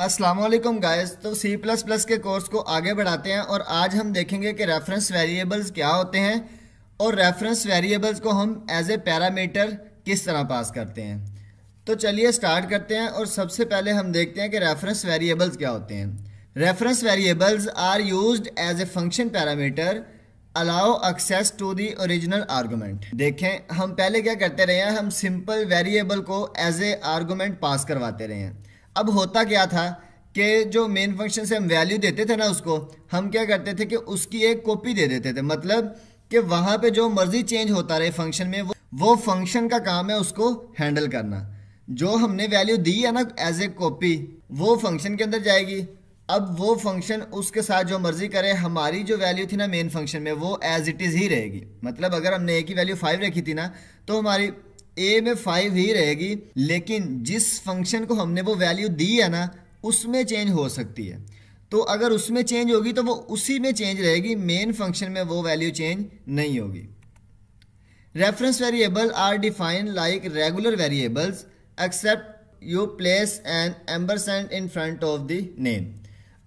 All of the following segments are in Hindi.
अस्सलाम वालेकुम गाइस। तो सी प्लस प्लस के कोर्स को आगे बढ़ाते हैं और आज हम देखेंगे कि रेफरेंस वेरिएबल्स क्या होते हैं और रेफरेंस वेरिएबल्स को हम एज ए पैरामीटर किस तरह पास करते हैं। तो चलिए स्टार्ट करते हैं और सबसे पहले हम देखते हैं कि रेफरेंस वेरिएबल्स क्या होते हैं। Reference variables are used as a function parameter allow access to the original argument. देखें, हम पहले क्या करते रहे हैं, हम सिंपल वेरिएबल को एज ए आर्गूमेंट पास करवाते रहे हैं। अब होता क्या था कि जो मेन फंक्शन से हम वैल्यू देते थे ना, उसको हम क्या करते थे कि उसकी एक कॉपी दे देते थे। मतलब कि वहाँ पे जो मर्जी चेंज होता रहे फंक्शन में, वो फंक्शन का काम है उसको हैंडल करना। जो हमने वैल्यू दी है ना एज ए कॉपी, वो फंक्शन के अंदर जाएगी। अब वो फंक्शन उसके साथ जो मर्जी करे, हमारी जो वैल्यू थी ना मेन फंक्शन में, वो एज इट इज़ ही रहेगी। मतलब अगर हमने ए की वैल्यू 5 रखी थी ना, तो हमारी ए में 5 ही रहेगी। लेकिन जिस फंक्शन को हमने वो वैल्यू दी है ना, उसमें चेंज हो सकती है। तो अगर उसमें चेंज होगी तो वो उसी में चेंज रहेगी, मेन फंक्शन में वो वैल्यू चेंज नहीं होगी। Reference variable are defined like regular variables except you place an ampersand in front of the name.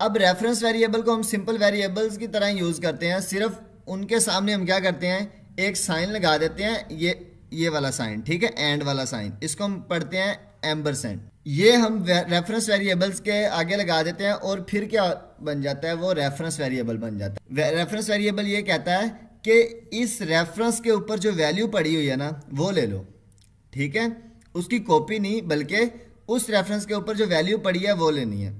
अब रेफरेंस वेरिएबल को हम सिंपल वेरिएबल्स की तरह यूज़ करते हैं। सिर्फ उनके सामने हम क्या करते हैं, एक साइन लगा देते हैं, ये वाला साइन, ठीक है, एंड वाला साइन। इसको हम पढ़ते हैं एम्परसेंड। ये हम रेफरेंस वेरिएबल्स के आगे लगा देते हैं और फिर क्या बन जाता है, वो रेफरेंस वेरिएबल बन जाता है। रेफरेंस वेरिएबल ये कहता है कि इस रेफरेंस के ऊपर जो वैल्यू पड़ी हुई है ना, वो ले लो, ठीक है। उसकी कॉपी नहीं, बल्कि उस रेफरेंस के ऊपर जो वैल्यू पड़ी है वो लेनी है।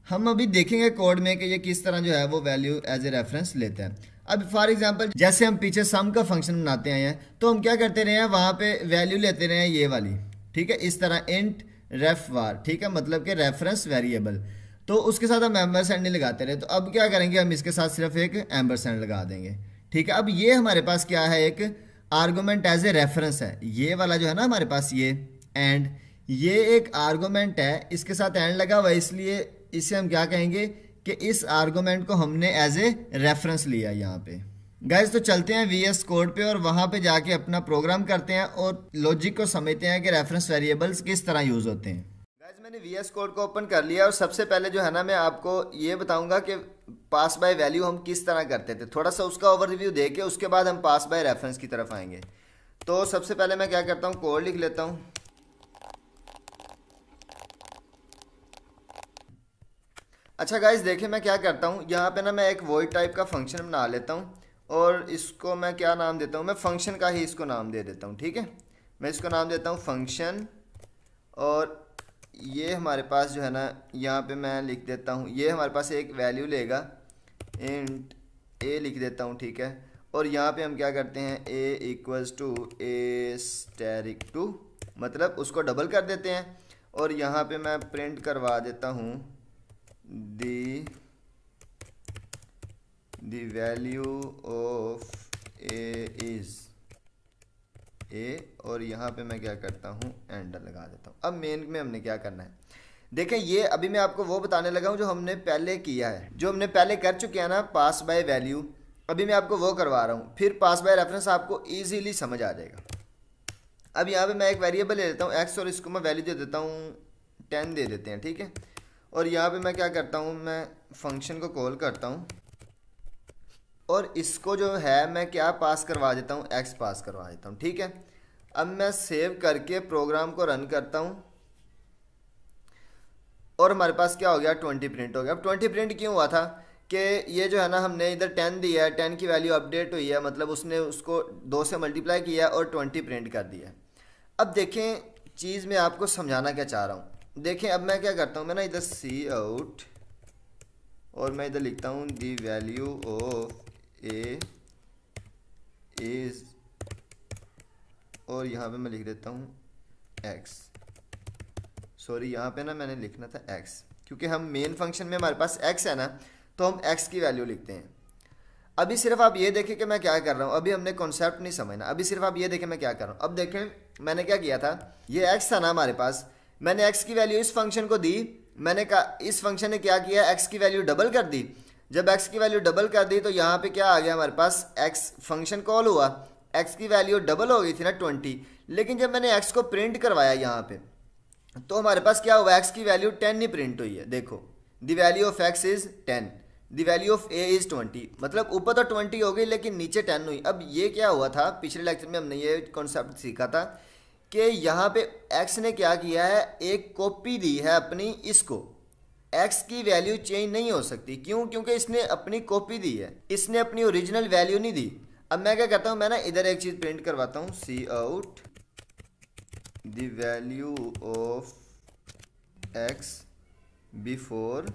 हम अभी देखेंगे कोड में कि ये किस तरह जो है वो वैल्यू एज ए रेफरेंस लेते हैं। अब फॉर एग्जांपल, जैसे हम पीछे सम का फंक्शन बनाते आए हैं, तो हम क्या करते रहे हैं, वहाँ पे वैल्यू लेते रहे हैं ये वाली, ठीक है, इस तरह इंट रेफ वार, ठीक है, मतलब कि रेफरेंस वेरिएबल। तो उसके साथ हम एम्परसेंड नहीं लगाते रहे। तो अब क्या करेंगे, हम इसके साथ सिर्फ एक एम्परसेंड लगा देंगे, ठीक है। अब ये हमारे पास क्या है, एक आर्गूमेंट एज ए रेफरेंस है। ये वाला जो है ना हमारे पास, ये एंड, ये एक आर्गूमेंट है, इसके साथ एंड लगा हुआ है, इसलिए इसे हम क्या कहेंगे कि इस आर्गूमेंट को हमने एज ए रेफरेंस लिया यहाँ पे। गाइस, तो चलते हैं VS कोड पे और वहाँ पे जाके अपना प्रोग्राम करते हैं और लॉजिक को समझते हैं कि रेफरेंस वेरिएबल्स किस तरह यूज़ होते हैं। गाइस, मैंने VS कोड को ओपन कर लिया और सबसे पहले जो है ना, मैं आपको ये बताऊंगा कि पास बाय वैल्यू हम किस तरह करते थे। थोड़ा सा उसका ओवरव्यू दे के उसके बाद हम पास बाय रेफरेंस की तरफ आएंगे। तो सबसे पहले मैं क्या करता हूँ, कोड लिख लेता हूँ। अच्छा गाइस, देखिए मैं क्या करता हूँ, यहाँ पे ना मैं एक वॉइड टाइप का फंक्शन बना लेता हूँ और इसको मैं क्या नाम देता हूँ, मैं फंक्शन का ही इसको नाम दे देता हूँ, ठीक है। मैं इसको नाम देता हूँ फंक्शन। और ये हमारे पास जो है ना, यहाँ पे मैं लिख देता हूँ, ये हमारे पास एक वैल्यू लेगा, इंट ए लिख देता हूँ, ठीक है। और यहाँ पे हम क्या करते हैं, A equals to A asterisk two, मतलब उसको डबल कर देते हैं। और यहाँ पे मैं प्रिंट करवा देता हूँ the value of a is a, और यहाँ पे मैं क्या करता हूँ, एंटर लगा देता हूँ। अब मेन में हमने क्या करना है, देखें, ये अभी मैं आपको वो बताने लगा हूँ जो हमने पहले किया है, जो हमने पहले कर चुके हैं ना पास बाय वैल्यू। अभी मैं आपको वो करवा रहा हूँ, फिर पास बाय रेफरेंस आपको इजीली समझ आ जाएगा। अब यहाँ पे मैं एक वेरिएबल ले लेता हूँ x, और इसको मैं वैल्यू दे देता हूँ 10 दे देते हैं, ठीक है। और यहाँ पे मैं क्या करता हूँ, मैं फंक्शन को कॉल करता हूँ और इसको जो है मैं क्या पास करवा देता हूँ, x पास करवा देता हूँ, ठीक है। अब मैं सेव करके प्रोग्राम को रन करता हूँ और हमारे पास क्या हो गया, 20 प्रिंट हो गया। अब 20 प्रिंट क्यों हुआ था कि ये जो है ना, हमने इधर 10 दिया है, 10 की वैल्यू अपडेट हुई है, मतलब उसने उसको 2 से मल्टीप्लाई किया और 20 प्रिंट कर दिया। अब देखें, चीज़ मैं आपको समझाना क्या चाह रहा हूँ। देखें, अब मैं क्या करता हूँ, मैं ना इधर सी आउट और मैं इधर लिखता हूँ दी वैल्यू ऑफ ए इज, और यहाँ पे मैं लिख देता हूँ एक्स। सॉरी, यहाँ पे ना मैंने लिखना था एक्स, क्योंकि हम मेन फंक्शन में हमारे पास एक्स है ना, तो हम एक्स की वैल्यू लिखते हैं। अभी सिर्फ आप ये देखें कि मैं क्या कर रहा हूँ, अभी हमने कॉन्सेप्ट नहीं समझना, अभी सिर्फ आप ये देखें मैं क्या कर रहा हूँ। अब देखें मैंने क्या किया था, ये एक्स था ना हमारे पास, मैंने x की वैल्यू इस फंक्शन को दी। मैंने कहा इस फंक्शन ने क्या किया, x की वैल्यू डबल कर दी। जब x की वैल्यू डबल कर दी तो यहाँ पे क्या आ गया हमारे पास, x फंक्शन कॉल हुआ, x की वैल्यू डबल हो गई थी ना 20। लेकिन जब मैंने x को प्रिंट करवाया यहाँ पे, तो हमारे पास क्या हुआ, एक्स की वैल्यू 10 ही प्रिंट हुई है। देखो the value of x is 10, the value of A is 20, मतलब ऊपर तो 20 हो गई लेकिन नीचे 10 हुई। अब ये क्या हुआ था, पिछले लेक्चर में हमने ये कॉन्सेप्ट सीखा था कि यहाँ पे एक्स ने क्या किया है, एक कॉपी दी है अपनी इसको। एक्स की वैल्यू चेंज नहीं हो सकती, क्यों? क्योंकि इसने अपनी कॉपी दी है, इसने अपनी ओरिजिनल वैल्यू नहीं दी। अब मैं क्या करता हूँ, मैं ना इधर एक चीज़ प्रिंट करवाता हूँ, cout the value of x before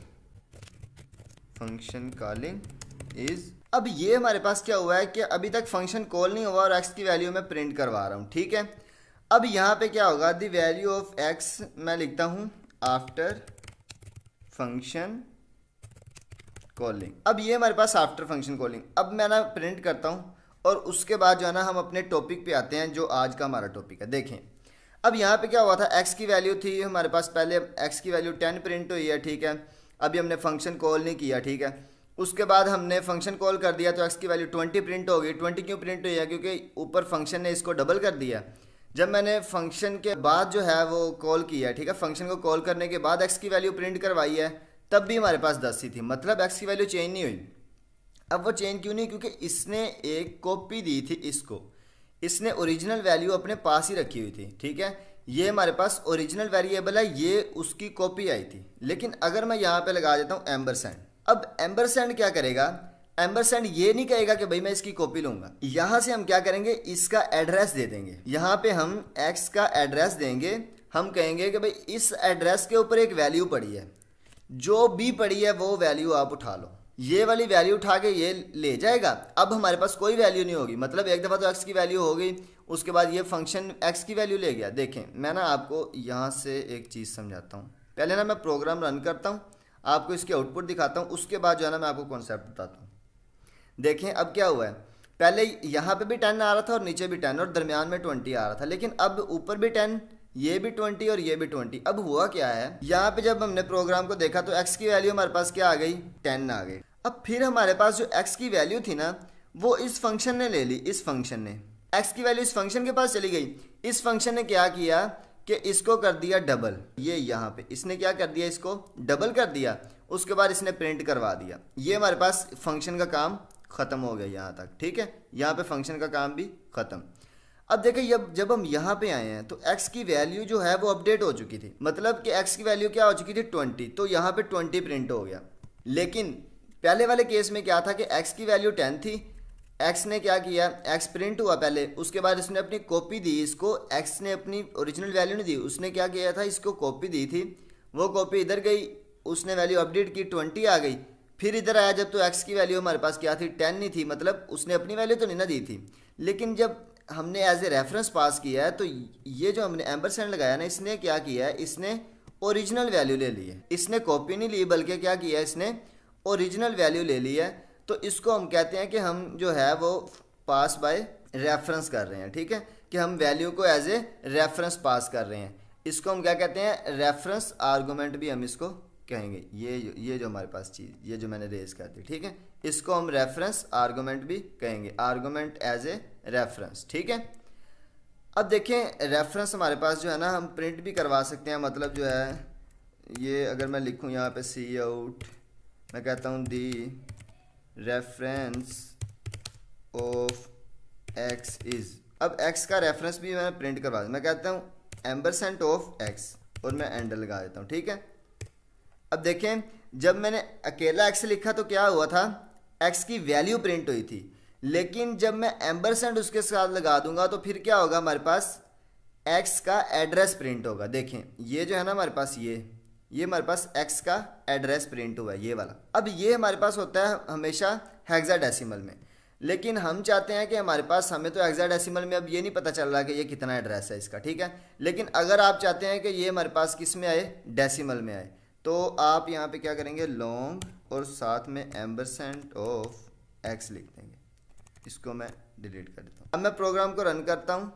function calling is. अब ये हमारे पास क्या हुआ है कि अभी तक फंक्शन कॉल नहीं हुआ और एक्स की वैल्यू मैं प्रिंट करवा रहा हूँ, ठीक है। अब यहाँ पे क्या होगा, द वैल्यू ऑफ एक्स मैं लिखता हूँ आफ्टर फंक्शन कॉलिंग। अब ये हमारे पास आफ्टर फंक्शन कॉलिंग, अब मैं ना प्रिंट करता हूँ और उसके बाद जो है ना हम अपने टॉपिक पे आते हैं, जो आज का हमारा टॉपिक है। देखें अब यहाँ पे क्या हुआ था, एक्स की वैल्यू थी हमारे पास, पहले एक्स की वैल्यू 10 प्रिंट हुई है, ठीक है। अभी हमने फंक्शन कॉल नहीं किया, ठीक है। उसके बाद हमने फंक्शन कॉल कर दिया तो एक्स की वैल्यू 20 प्रिंट हो गई। 20 क्यों प्रिंट हुई है, क्योंकि ऊपर फंक्शन ने इसको डबल कर दिया। जब मैंने फंक्शन के बाद जो है वो कॉल किया, ठीक है, फंक्शन को कॉल करने के बाद एक्स की वैल्यू प्रिंट करवाई है, तब भी हमारे पास 10 ही थी, मतलब एक्स की वैल्यू चेंज नहीं हुई। अब वो चेंज क्यों नहीं, क्योंकि इसने एक कॉपी दी थी इसको, इसने ओरिजिनल वैल्यू अपने पास ही रखी हुई थी, ठीक है। ये हमारे पास ओरिजिनल वेरिएबल है, ये उसकी कॉपी आई थी। लेकिन अगर मैं यहाँ पे लगा देता हूँ एम्बरसैंड, अब एम्बरसैंड क्या करेगा, एम्बरसैंड ये नहीं कहेगा कि भाई मैं इसकी कॉपी लूंगा। यहाँ से हम क्या करेंगे, इसका एड्रेस दे देंगे। यहाँ पे हम एक्स का एड्रेस देंगे, हम कहेंगे कि भाई इस एड्रेस के ऊपर एक वैल्यू पड़ी है, जो भी पड़ी है वो वैल्यू आप उठा लो। ये वाली वैल्यू उठा के ये ले जाएगा। अब हमारे पास कोई वैल्यू नहीं होगी, मतलब एक दफ़ा तो एक्स की वैल्यू हो गई, उसके बाद ये फंक्शन एक्स की वैल्यू ले गया। देखें मैं ना आपको यहाँ से एक चीज़ समझाता हूँ, पहले ना मैं प्रोग्राम रन करता हूँ, आपको इसके आउटपुट दिखाता हूँ, उसके बाद जो है ना मैं आपको कॉन्सेप्ट बताता हूँ। देखें अब क्या हुआ है, पहले यहाँ पे भी 10 आ रहा था और नीचे भी 10 और दरमियान में 20 आ रहा था, लेकिन अब ऊपर भी 10, ये भी 20 और ये भी 20। अब हुआ क्या है, यहाँ पे जब हमने प्रोग्राम को देखा तो एक्स की वैल्यू हमारे पास क्या आ गई, 10 आ गई। अब फिर हमारे पास जो एक्स की वैल्यू थी ना, वो इस फंक्शन ने ले ली, इस फंक्शन ने एक्स की वैल्यू इस फंक्शन के पास चली गई। इस फंक्शन ने क्या किया कि इसको कर दिया डबल, ये यहाँ पे इसने क्या कर दिया, इसको डबल कर दिया, उसके बाद इसने प्रिंट करवा दिया। ये हमारे पास फंक्शन का काम खत्म हो गया यहाँ तक, ठीक है, यहाँ पे फंक्शन का काम भी खत्म। अब देखिए जब हम यहाँ पे आए हैं तो x की वैल्यू जो है वो अपडेट हो चुकी थी, मतलब कि x की वैल्यू क्या हो चुकी थी, 20, तो यहाँ पे 20 प्रिंट हो गया। लेकिन पहले वाले केस में क्या था कि x की वैल्यू 10 थी, x ने क्या किया, x प्रिंट हुआ पहले, उसके बाद इसने अपनी कॉपी दी इसको, x ने अपनी ओरिजिनल वैल्यू नहीं दी, उसने क्या किया था, इसको कॉपी दी थी, वो कॉपी इधर गई, उसने वैल्यू अपडेट की, 20 आ गई। फिर इधर आया जब तो x की वैल्यू हमारे पास क्या थी, 10 नहीं थी, मतलब उसने अपनी वैल्यू तो नहीं ना दी थी। लेकिन जब हमने एज ए रेफरेंस पास किया है तो ये जो हमने एम्परसैंड लगाया ना, इसने क्या किया है, इसने ओरिजिनल वैल्यू ले ली है, इसने कॉपी नहीं ली बल्कि क्या किया है, इसने ओरिजिनल वैल्यू ले ली है। तो इसको हम कहते हैं कि हम जो है वो पास बाय रेफरेंस कर रहे हैं, ठीक है, कि हम वैल्यू को एज ए रेफरेंस पास कर रहे हैं। इसको हम क्या कहते हैं, रेफरेंस आर्गूमेंट भी हम इसको कहेंगे। ये जो हमारे पास चीज़, ये जो मैंने रेज कर दी, ठीक है, इसको हम रेफरेंस आर्गूमेंट भी कहेंगे, आर्गूमेंट एज ए रेफरेंस, ठीक है। अब देखें रेफरेंस हमारे पास जो है ना हम प्रिंट भी करवा सकते हैं, मतलब जो है ये अगर मैं लिखूं यहाँ पे सी आउट, मैं कहता हूँ दी रेफरेंस ऑफ एक्स इज, अब एक्स का रेफरेंस भी मैं प्रिंट करवा दूँ, मैं कहता हूँ एम्परसेंट ऑफ एक्स और मैं एंडर लगा देता हूँ, ठीक है। अब देखें जब मैंने अकेला एक्स लिखा तो क्या हुआ था, एक्स की वैल्यू प्रिंट हुई थी, लेकिन जब मैं एम्बरसेंड उसके साथ लगा दूंगा तो फिर क्या होगा, हमारे पास एक्स का एड्रेस प्रिंट होगा। देखें ये जो है ना हमारे पास ये हमारे पास एक्स का एड्रेस प्रिंट हुआ है, ये वाला। अब ये हमारे पास होता है हमेशा हेक्साडेसिमल में, लेकिन हम चाहते हैं कि हमारे पास, हमें तो हेक्साडेसिमल में अब ये नहीं पता चल रहा कि ये कितना एड्रेस है इसका, ठीक है। लेकिन अगर आप चाहते हैं कि ये हमारे पास किस में आए, डेसिमल में आए, तो आप यहाँ पे क्या करेंगे, लॉन्ग और साथ में एम्बरसेंट ऑफ एक्स लिख देंगे। इसको मैं डिलीट कर देता हूँ। अब मैं प्रोग्राम को रन करता हूँ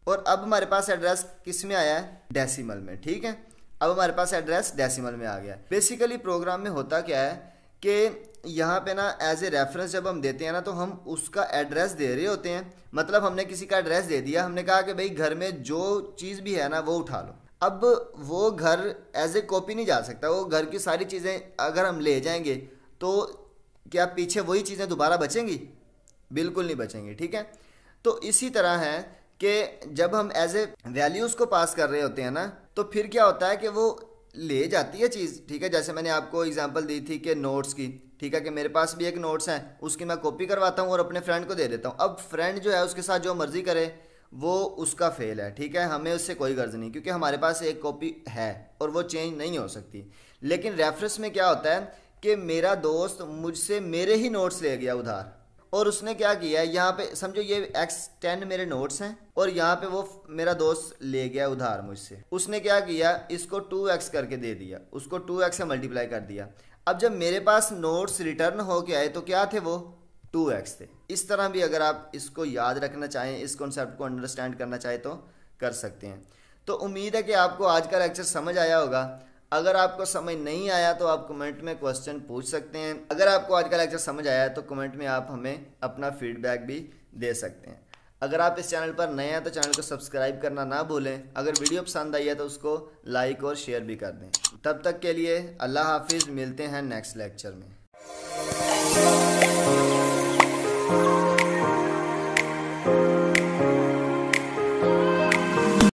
और अब हमारे पास एड्रेस किस में आया है, डेसिमल में, ठीक है। अब हमारे पास एड्रेस डेसिमल में आ गया। बेसिकली प्रोग्राम में होता क्या है कि यहाँ पे ना एज ए रेफरेंस जब हम देते हैं ना, तो हम उसका एड्रेस दे रहे होते हैं, मतलब हमने किसी का एड्रेस दे दिया, हमने कहा कि भाई घर में जो चीज़ भी है ना वो उठा लो। अब वो घर एज ए कॉपी नहीं जा सकता, वो घर की सारी चीज़ें अगर हम ले जाएंगे तो क्या पीछे वही चीज़ें दोबारा बचेंगी? बिल्कुल नहीं बचेंगी, ठीक है। तो इसी तरह है कि जब हम एज ए वैल्यूज़ को पास कर रहे होते हैं ना, तो फिर क्या होता है कि वो ले जाती है चीज़, ठीक है। जैसे मैंने आपको एग्जांपल दी थी कि नोट्स की, ठीक है, कि मेरे पास भी एक नोट्स है, उसकी मैं कॉपी करवाता हूँ और अपने फ्रेंड को दे देता हूँ। अब फ्रेंड जो है उसके साथ जो मर्जी करे वो उसका फेल है, ठीक है, हमें उससे कोई गर्ज नहीं, क्योंकि हमारे पास एक कॉपी है और वो चेंज नहीं हो सकती। लेकिन रेफरेंस में क्या होता है कि मेरा दोस्त मुझसे मेरे ही नोट्स ले गया उधार, और उसने क्या किया है, यहाँ पे समझो ये x10 मेरे नोट्स हैं और यहाँ पे वो मेरा दोस्त ले गया उधार मुझसे। उसने क्या किया, इसको 2x करके दे दिया, उसको 2x से मल्टीप्लाई कर दिया। अब जब मेरे पास नोट्स रिटर्न हो के आए तो क्या थे, वो 2x थे। इस तरह भी अगर आप इसको याद रखना चाहें, इस कॉन्सेप्ट को अंडरस्टैंड करना चाहें तो कर सकते हैं। तो उम्मीद है कि आपको आज का लेक्चर समझ आया होगा। अगर आपको समझ नहीं आया तो आप कमेंट में क्वेश्चन पूछ सकते हैं। अगर आपको आज का लेक्चर समझ आया तो कमेंट में आप हमें अपना फीडबैक भी दे सकते हैं। अगर आप इस चैनल पर नए हैं तो चैनल को सब्सक्राइब करना ना भूलें। अगर वीडियो पसंद आई है तो उसको लाइक और शेयर भी कर दें। तब तक के लिए अल्लाह हाफिज़, मिलते हैं नेक्स्ट लेक्चर में।